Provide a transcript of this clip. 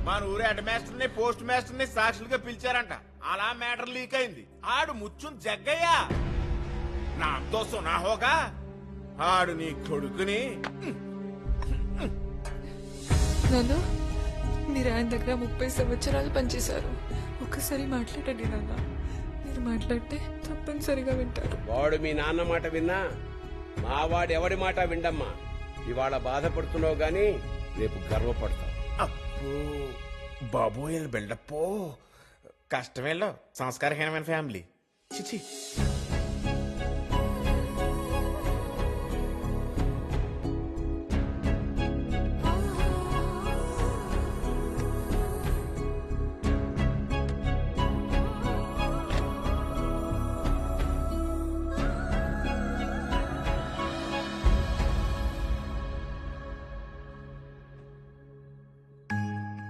మన ఊరు head master ని పోస్ట్ మాస్టర్ ని సాక్షులుగా పిలిచారంట. అలా మ్యాటర్ లీక్ అయింది. ఆడు ముచ్చుం జగ్గయ్యా నాతో సునా హోగా. ఆడు నీ కొడుకుని నాన్న, మీరు ఆయన దగ్గర 30 సంవత్సరాలు పనిచేశారు. ఒక్కసారి మాట్లాడండి నాన్న. మీరు మాట్లాడితే తప్పనిసరిగా వింటారు. వాడు మీ నాన్న మాట విన్నా మా వాడు ఎవడి మాట విండమ్మా. ఇవాళ బాధపడుతున్నావు గాని రేపు గర్వపడతావు. అప్పు బాబోయ్ బిల్డప్పో కష్టమేలో సంస్కారహీనమైన ఫ్యామిలీ. చిచి